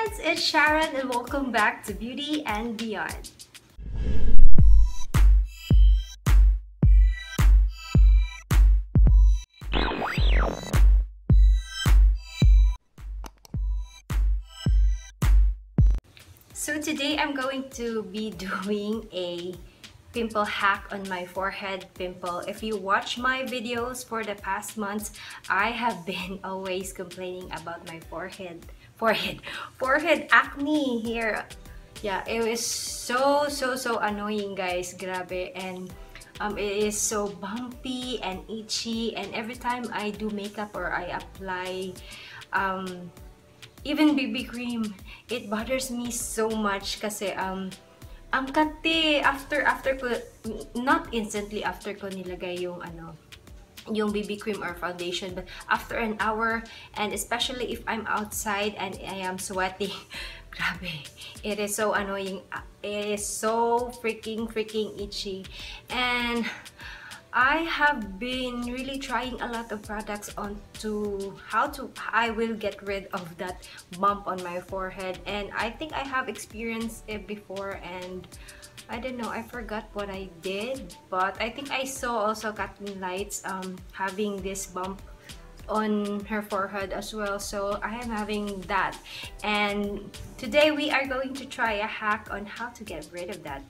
friends, it's Sharon and welcome back to Beauty and Beyond. So today I'm going to be doing a pimple hack on my forehead pimple. If you watch my videos for the past months, I have been always complaining about my forehead acne here. Yeah, it was so annoying, guys. Grabe. And it is so bumpy and itchy, and every time I do makeup or I apply even BB cream, it bothers me so much kasi ang kati after ko, not instantly after ko nilagay yung yung BB cream or foundation, but after an hour, and especially if I'm outside and I am sweating, grabe, it is so annoying. It is so freaking itchy, and I have been really trying a lot of products on to how I will get rid of that bump on my forehead, and I think I have experienced it before, and I don't know, I forgot what I did, but I think I saw also Kathleen Lights having this bump on her forehead as well, so I am having that, and today we are going to try a hack on how to get rid of that.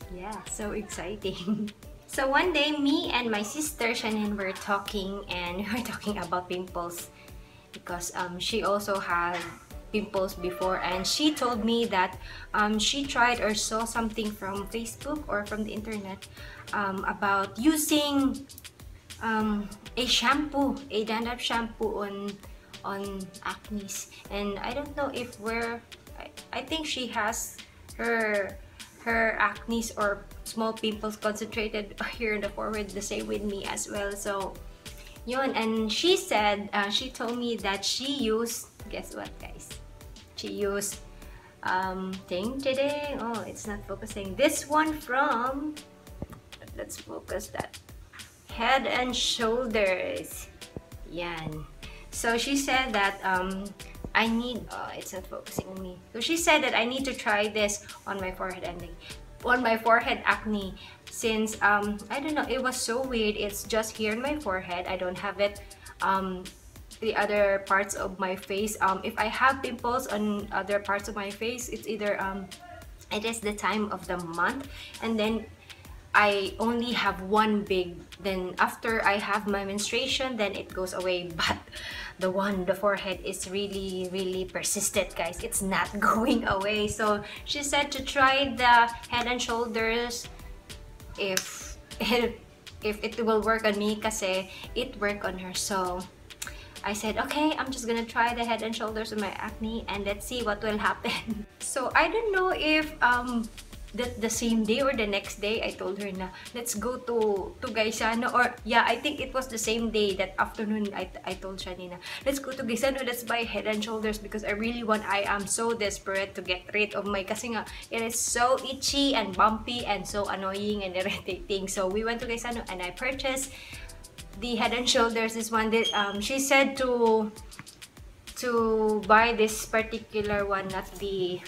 Yeah, so exciting. So one day, me and my sister Shannen were talking, and we were talking about pimples because she also had pimples before, and she told me that she tried or saw something from Facebook or from the internet about using a shampoo, a dandruff shampoo on acne, and I don't know if I think she has her acne or small pimples concentrated here in the forehead the same with me as well. So yun, and she said she told me that she used, guess what, guys, she used oh, it's not focusing, this one from, let's focus that, Head and Shoulders. Yan. So she said that I need, it's not focusing on me. So she said that I need to try this on my forehead acne, since I don't know, it was so weird. It's just here in my forehead. I don't have it the other parts of my face. If I have pimples on other parts of my face, it's either it is the time of the month, and then I only have one big, then after I have my menstruation, then it goes away. But the forehead is really persistent, guys. It's not going away. So she said to try the Head and Shoulders if it will work on me, kasi it worked on her. So I said, okay, I'm just gonna try the Head and Shoulders on my acne, and let's see what will happen. So I don't know if the same day or the next day I told her na let's go to Gaisano, or yeah, I think it was the same day, that afternoon I told Shannen na let's go to Gaisano, let's buy Head and Shoulders because I am so desperate to get rid of my, kasi nga it is so itchy and bumpy and so annoying and irritating. So we went to Gaisano and I purchased the Head and Shoulders. This one that she said to buy this particular one, not the,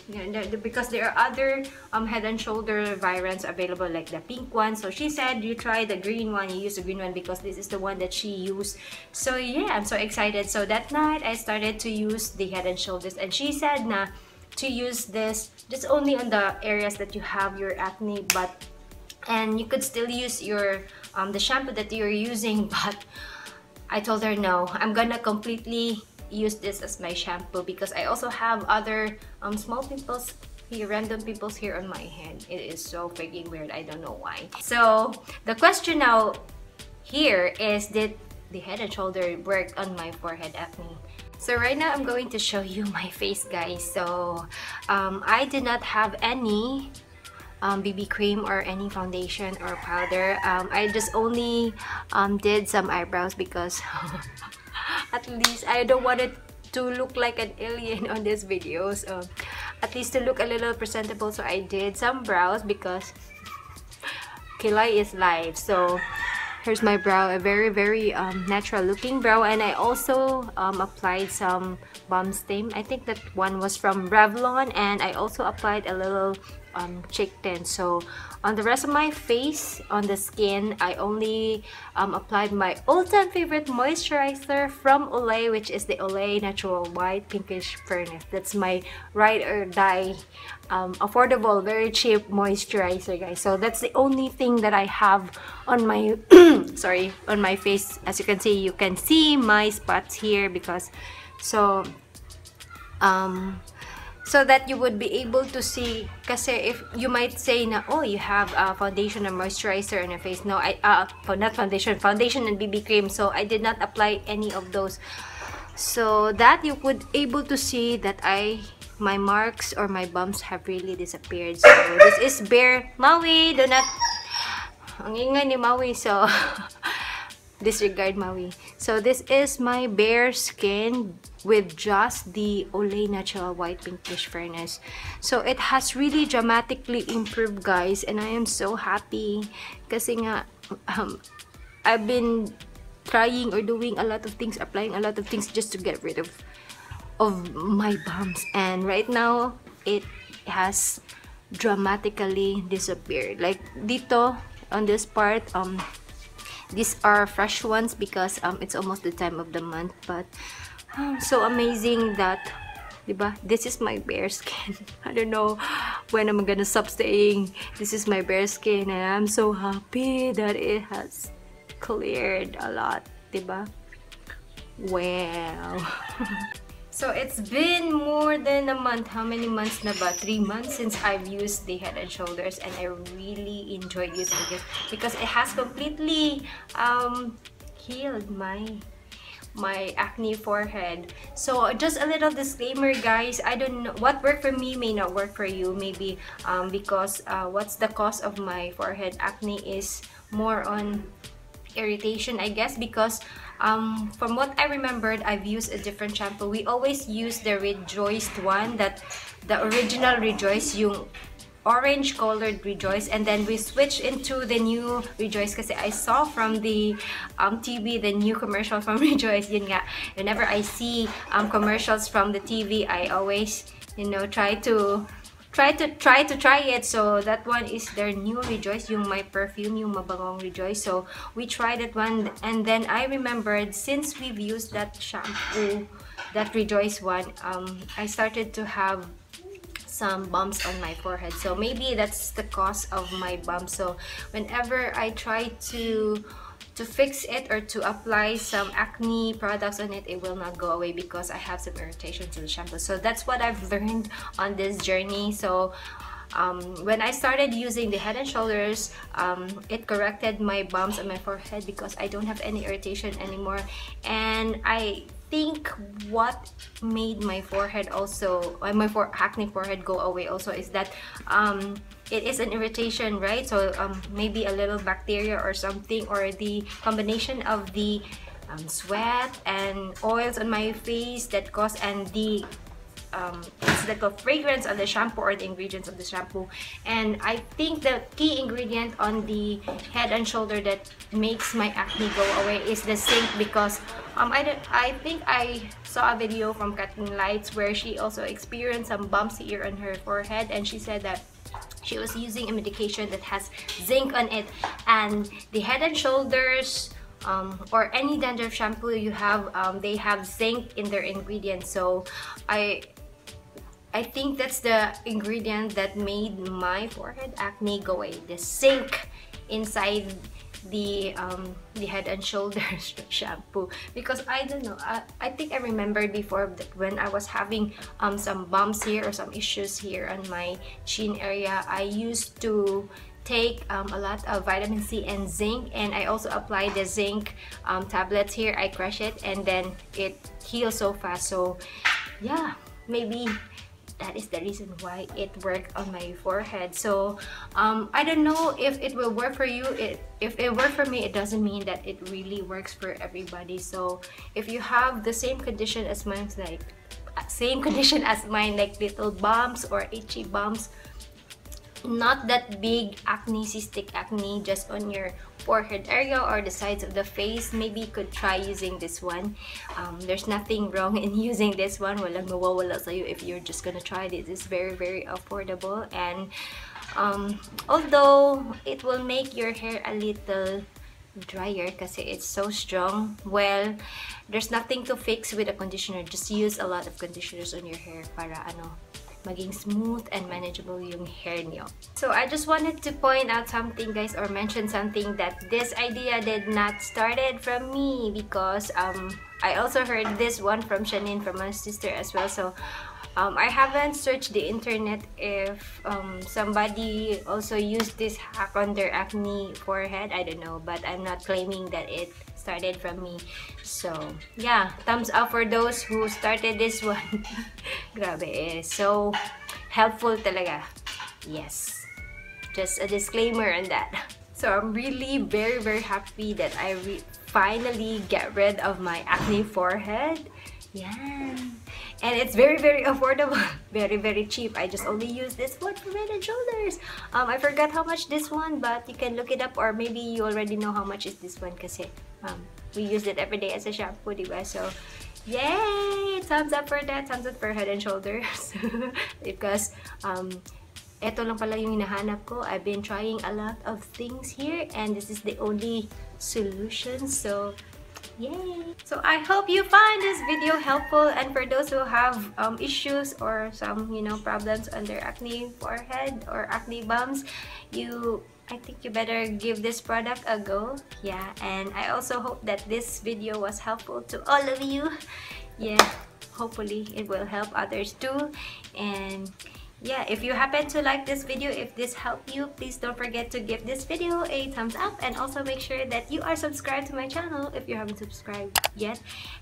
because there are other Head and Shoulder variants available, like the pink one. So she said you try the green one, you use the green one because this is the one that she used. So yeah, I'm so excited. So that night I started to use the Head and Shoulders, and she said na to use this just only on the areas that you have your acne, and you could still use your the shampoo that you're using. But I told her no, I'm gonna completely use this as my shampoo because I also have other small pimples here, random pimples here on my head. It is so freaking weird, I don't know why. So the question now here is, did the Head and Shoulder work on my forehead acne? So right now I'm going to show you my face, guys. So I did not have any BB cream or any foundation or powder. I just only did some eyebrows because at least I don't want it to look like an alien on this video, so at least to look a little presentable. So I did some brows because Kilay is live. So here's my brow, a very natural looking brow. And I also applied some balm stain. I think that one was from Revlon, and I also applied a little cheek tint. So on the rest of my face, on the skin, I only applied my all-time favorite moisturizer from Olay, which is the Olay Natural White Pinkish Furnace. That's my ride or die affordable, very cheap moisturizer, guys. So that's the only thing that I have on my sorry, on my face. As you can see my spots here, because so that you would be able to see. Kasi if you might say na, oh, you have foundation and moisturizer on your face. No, not foundation and BB cream. So I did not apply any of those, so that you would able to see that my marks or my bumps have really disappeared. So this is bare Maui. Do not ang ingay ni Maui, so disregard Maui. So this is my bare skin with just the Olay Natural White Pinkish Furnace. So it has really dramatically improved, guys, and I am so happy kasi nga I've been trying or doing a lot of things, applying a lot of things just to get rid of my bumps, and right now it has dramatically disappeared. Like dito on this part, these are fresh ones because it's almost the time of the month, but so amazing that, diba? This is my bare skin. I don't know when I'm gonna stop saying this is my bare skin, and I'm so happy that it has cleared a lot, diba? Wow. So it's been more than a month. How many months na ba? 3 months since I've used the Head and Shoulders, and I really enjoyed using this because it has completely healed my acne forehead. So just a little disclaimer, guys, I don't know what worked for me may not work for you, maybe because what's the cause of my forehead acne is more on irritation, I guess, because from what I remembered, I've used a different shampoo. We always use the Rejoice one, that the original Rejoice, yung orange colored Rejoice, and then we switched into the new Rejoice kasi I saw from the TV the new commercial from Rejoice. Yun nga, whenever I see commercials from the TV, I always, you know, try to try it. So that one is their new Rejoice, yung my perfume, yung mabangong Rejoice. So we tried that one, and then I remembered, since we've used that shampoo, that Rejoice one, I started to have some bumps on my forehead. So maybe that's the cause of my bumps. So whenever I try to fix it or to apply some acne products on it, it will not go away because I have some irritation to the shampoo. So that's what I've learned on this journey. So when I started using the Head and Shoulders, it corrected my bumps on my forehead because I don't have any irritation anymore. And I think what made my forehead also, my acne forehead go away also, is that it is an irritation, right? So maybe a little bacteria or something, or the combination of the sweat and oils on my face that cause, and the it's like a fragrance of the shampoo or the ingredients of the shampoo. And I think the key ingredient on the Head and Shoulder that makes my acne go away is the zinc, because I think I saw a video from Kathleen Lights where she also experienced some bumps here on her forehead, and she said that she was using a medication that has zinc on it, and the Head and Shoulders or any dandruff shampoo you have, they have zinc in their ingredients. So I think that's the ingredient that made my forehead acne go away, the zinc inside the Head and Shoulders shampoo. Because I don't know, I think I remembered before that when I was having some bumps here or some issues here on my chin area, I used to take a lot of vitamin C and zinc, and I also apply the zinc tablets here. I crush it and then it heals so fast. So yeah, maybe that is the reason why it worked on my forehead. So I don't know if it will work for you. If it worked for me, it doesn't mean that it really works for everybody. So if you have the same condition as mine, like little bumps or itchy bumps, not that big acne, cystic acne, just on your forehead area or the sides of the face, maybe you could try using this one. There's nothing wrong in using this one. Walang mawawala sa'yo if you're just gonna try this. It's very affordable, and although it will make your hair a little drier kasi it's so strong, well, there's nothing to fix with a conditioner. Just use a lot of conditioners on your hair para maging smooth and manageable yung hair niyo. So I just wanted to point out something, guys, or mention something, that this idea did not started from me, because I also heard this one from Shannen, from my sister as well. So I haven't searched the internet if somebody also used this hack on their acne forehead. I don't know, but I'm not claiming that it started from me. So yeah, thumbs up for those who started this one. Grabe, eh. So helpful talaga. Yes, just a disclaimer on that. So I'm really very happy that I finally get rid of my acne forehead. Yeah, and it's very affordable, very cheap. I just only use this one for head and shoulders. I forgot how much this one, but you can look it up, or maybe you already know how much is this one kasi we use it every day as a shampoo, diba? So yay, thumbs up for that, thumbs up for head and shoulders. Because eto lang pala yung hinahanap ko. I've been trying a lot of things here, and this is the only solution. So yay! So I hope you find this video helpful, and for those who have issues or some problems on their acne forehead or acne bumps, I think you better give this product a go. Yeah, and I also hope that this video was helpful to all of you. Yeah, hopefully it will help others too. And yeah, if you happen to like this video, if this helped you, please don't forget to give this video a thumbs up, and also make sure that you are subscribed to my channel if you haven't subscribed yet.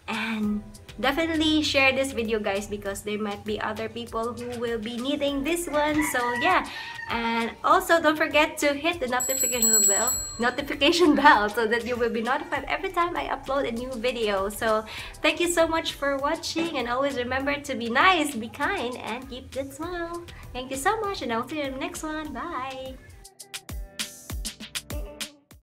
And definitely share this video, guys, because there might be other people who will be needing this one. So yeah, and also don't forget to hit the notification bell so that you will be notified every time I upload a new video. So thank you so much for watching, and always remember to be nice, be kind, and keep that smile. Thank you so much, and I'll see you in the next one. Bye!